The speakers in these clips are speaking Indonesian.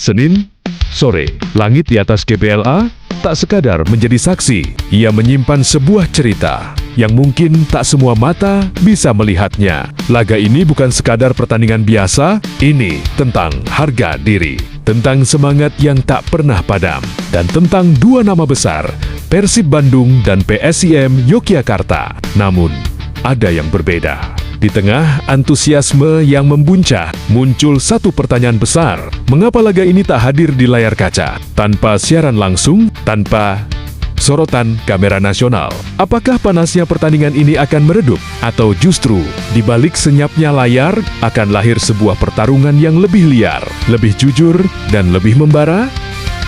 Senin sore, langit di atas GBLA tak sekadar menjadi saksi. Ia menyimpan sebuah cerita yang mungkin tak semua mata bisa melihatnya. Laga ini bukan sekadar pertandingan biasa, ini tentang harga diri, tentang semangat yang tak pernah padam, dan tentang dua nama besar, Persib Bandung dan PSIM Yogyakarta. Namun, ada yang berbeda. Di tengah antusiasme yang membuncah, muncul satu pertanyaan besar. Mengapa laga ini tak hadir di layar kaca? Tanpa siaran langsung, tanpa sorotan kamera nasional. Apakah panasnya pertandingan ini akan meredup? Atau justru, di balik senyapnya layar, akan lahir sebuah pertarungan yang lebih liar, lebih jujur, dan lebih membara?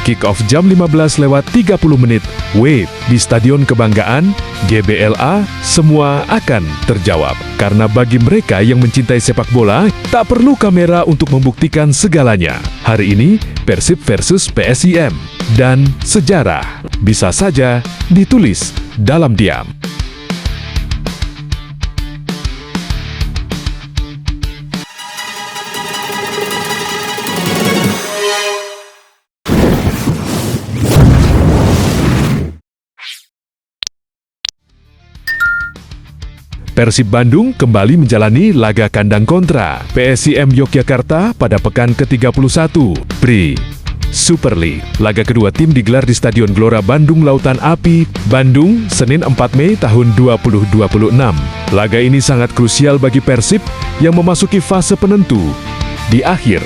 Kick-off jam 15:30 WIB di Stadion Kebanggaan, GBLA, semua akan terjawab. Karena bagi mereka yang mencintai sepak bola, tak perlu kamera untuk membuktikan segalanya. Hari ini, Persib versus PSIM. Dan sejarah bisa saja ditulis dalam diam. Persib Bandung kembali menjalani laga kandang kontra PSIM Yogyakarta pada pekan ke-31 Pri Super League. Laga kedua tim digelar di Stadion Gelora Bandung Lautan Api, Bandung, Senin 4 Mei tahun 2026. Laga ini sangat krusial bagi Persib yang memasuki fase penentu di akhir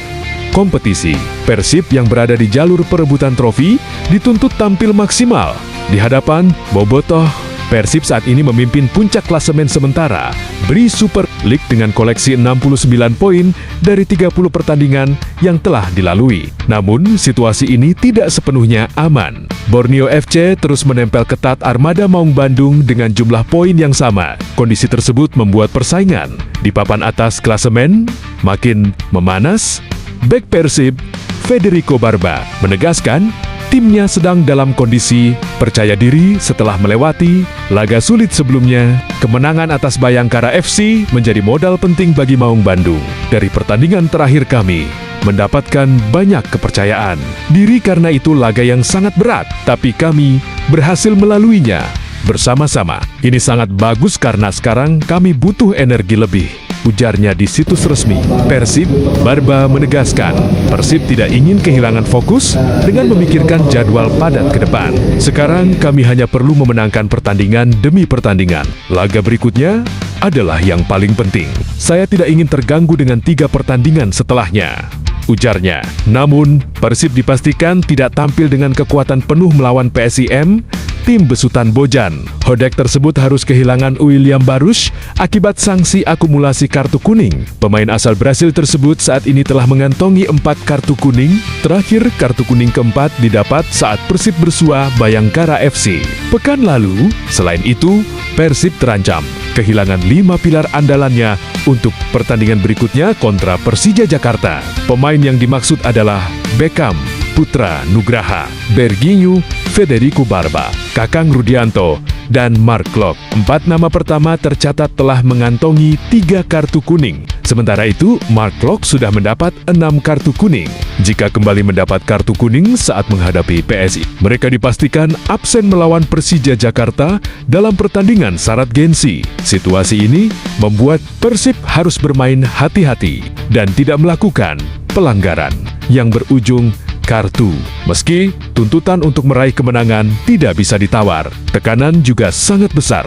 kompetisi. Persib yang berada di jalur perebutan trofi dituntut tampil maksimal di hadapan bobotoh. Persib saat ini memimpin puncak klasemen sementara Bri Super League dengan koleksi 69 poin dari 30 pertandingan yang telah dilalui. Namun, situasi ini tidak sepenuhnya aman. Borneo FC terus menempel ketat Armada Maung Bandung dengan jumlah poin yang sama. Kondisi tersebut membuat persaingan di papan atas klasemen makin memanas. Bek Persib, Federico Barba, menegaskan timnya sedang dalam kondisi percaya diri setelah melewati laga sulit sebelumnya. Kemenangan atas Bayangkara FC menjadi modal penting bagi Maung Bandung. Dari pertandingan terakhir kami mendapatkan banyak kepercayaan diri karena itu laga yang sangat berat, tapi kami berhasil melaluinya bersama-sama. Ini sangat bagus karena sekarang kami butuh energi lebih, ujarnya di situs resmi Persib. Barba menegaskan, Persib tidak ingin kehilangan fokus dengan memikirkan jadwal padat ke depan. Sekarang kami hanya perlu memenangkan pertandingan demi pertandingan. Laga berikutnya adalah yang paling penting. Saya tidak ingin terganggu dengan 3 pertandingan setelahnya, ujarnya. Namun, Persib dipastikan tidak tampil dengan kekuatan penuh melawan PSIM, tim besutan Bojan. Hodek tersebut harus kehilangan William Barush akibat sanksi akumulasi kartu kuning. Pemain asal Brasil tersebut saat ini telah mengantongi 4 kartu kuning. Terakhir, kartu kuning keempat didapat saat Persib bersua Bayangkara FC pekan lalu. Selain itu, Persib terancam kehilangan 5 pilar andalannya untuk pertandingan berikutnya kontra Persija Jakarta. Pemain yang dimaksud adalah Beckham, Putra Nugraha, Berginyu, Federico Barba, Kakang Rudianto, dan Mark Klok. 4 nama pertama tercatat telah mengantongi 3 kartu kuning. Sementara itu, Mark Klok sudah mendapat 6 kartu kuning. Jika kembali mendapat kartu kuning saat menghadapi PSI, mereka dipastikan absen melawan Persija Jakarta dalam pertandingan syarat gengsi. Situasi ini membuat Persib harus bermain hati-hati dan tidak melakukan pelanggaran yang berujung kartu. Meski tuntutan untuk meraih kemenangan tidak bisa ditawar, tekanan juga sangat besar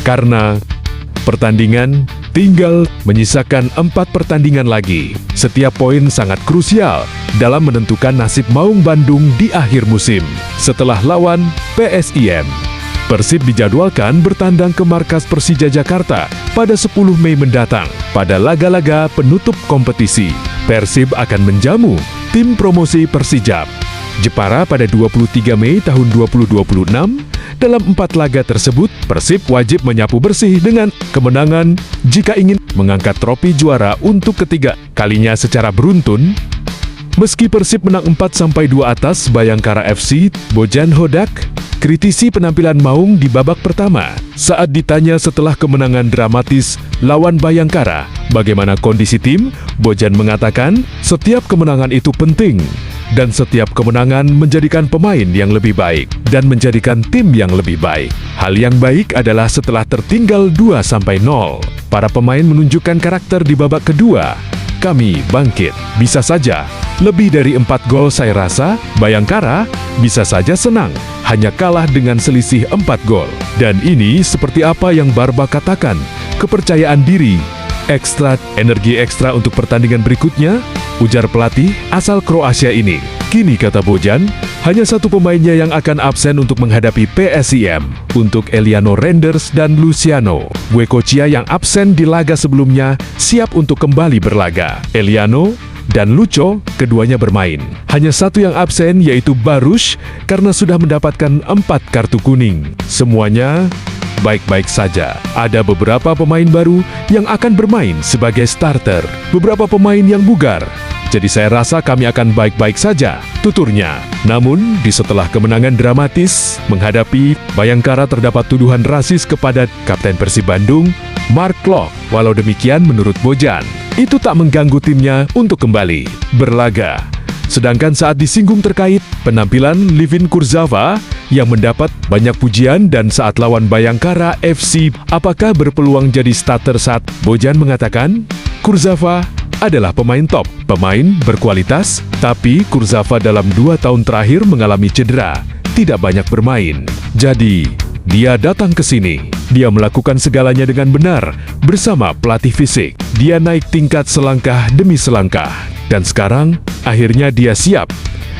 karena pertandingan tinggal menyisakan 4 pertandingan lagi. Setiap poin sangat krusial dalam menentukan nasib Maung Bandung di akhir musim. Setelah lawan PSIM, Persib dijadwalkan bertandang ke markas Persija Jakarta pada 10 Mei mendatang. Pada laga-laga penutup kompetisi, Persib akan menjamu tim promosi Persijap Jepara pada 23 Mei tahun 2026. Dalam 4 laga tersebut, Persib wajib menyapu bersih dengan kemenangan jika ingin mengangkat trofi juara untuk ketiga kalinya secara beruntun. Meski Persib menang 4-2 atas Bayangkara FC, Bojan Hodak kritisi penampilan Maung di babak pertama. Saat ditanya setelah kemenangan dramatis lawan Bayangkara, bagaimana kondisi tim, Bojan mengatakan, setiap kemenangan itu penting. dan setiap kemenangan menjadikan pemain yang lebih baik dan menjadikan tim yang lebih baik. Hal yang baik adalah setelah tertinggal 2-0, para pemain menunjukkan karakter di babak kedua. Kami bangkit. Bisa saja lebih dari 4 gol, saya rasa Bayangkara bisa saja senang hanya kalah dengan selisih 4 gol. Dan ini seperti apa yang Barba katakan, kepercayaan diri, energi ekstra untuk pertandingan berikutnya, ujar pelatih asal Kroasia ini. Kini kata Bojan, hanya satu pemainnya yang akan absen untuk menghadapi PSIM. Untuk Eliano Renders dan Luciano Goicoechea yang absen di laga sebelumnya siap untuk kembali berlaga. Eliano dan Lucho, keduanya bermain. Hanya satu yang absen, yaitu Barush, karena sudah mendapatkan 4 kartu kuning. Semuanya baik-baik saja. Ada beberapa pemain baru yang akan bermain sebagai starter, beberapa pemain yang bugar. Jadi saya rasa kami akan baik-baik saja, tuturnya. Namun, di setelah kemenangan dramatis menghadapi Bayangkara terdapat tuduhan rasis kepada Kapten Persib Bandung, Mark Klok. Walau demikian, menurut Bojan, itu tak mengganggu timnya untuk kembali berlaga. Sedangkan saat disinggung terkait penampilan Livin Kurzawa yang mendapat banyak pujian dan saat lawan Bayangkara FC, apakah berpeluang jadi starter saat Bojan mengatakan, Kurzawa adalah pemain top, pemain berkualitas, tapi Kurzawa dalam 2 tahun terakhir mengalami cedera, tidak banyak bermain. Jadi, dia datang ke sini. Dia melakukan segalanya dengan benar bersama pelatih fisik. Dia naik tingkat selangkah demi selangkah. Dan sekarang, akhirnya dia siap.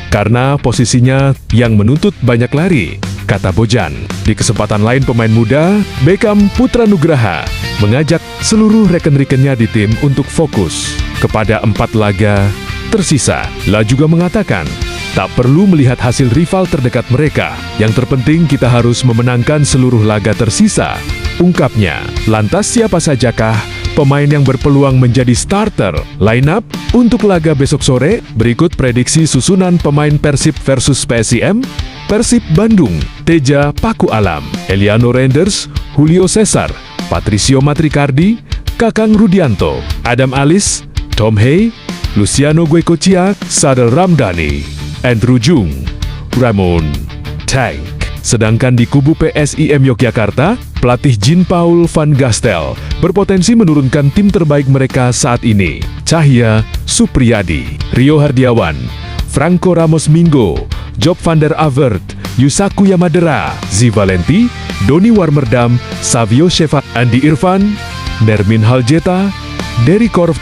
Karena posisinya yang menuntut banyak lari, kata Bojan. Di kesempatan lain pemain muda, Beckham Putra Nugraha mengajak seluruh reken-rekennya di tim untuk fokus kepada 4 laga tersisa. La juga mengatakan, tak perlu melihat hasil rival terdekat mereka. Yang terpenting kita harus memenangkan seluruh laga tersisa, ungkapnya. Lantas siapa sajakah pemain yang berpeluang menjadi starter? Line up untuk laga besok sore, berikut prediksi susunan pemain Persib versus PSIM. Persib Bandung, Teja Paku Alam, Eliano Renders, Julio Cesar, Patricio Matricardi, Kakang Rudianto, Adam Alis, Tom Hey, Luciano Goicoechea, Sadel Ramdhani, Andrew Jung, Ramon Tank. Sedangkan di kubu PSIM Yogyakarta, pelatih Jean Paul van Gastel berpotensi menurunkan tim terbaik mereka saat ini. Cahya Supriyadi, Rio Hardiawan, Franco Ramos Mingo, Job van der Avert, Yusaku Yamadera, Zi Valenti, Doni Warmerdam, Savio Sheva, Andi Irfan, Nermin Haljeta, Derry Korf,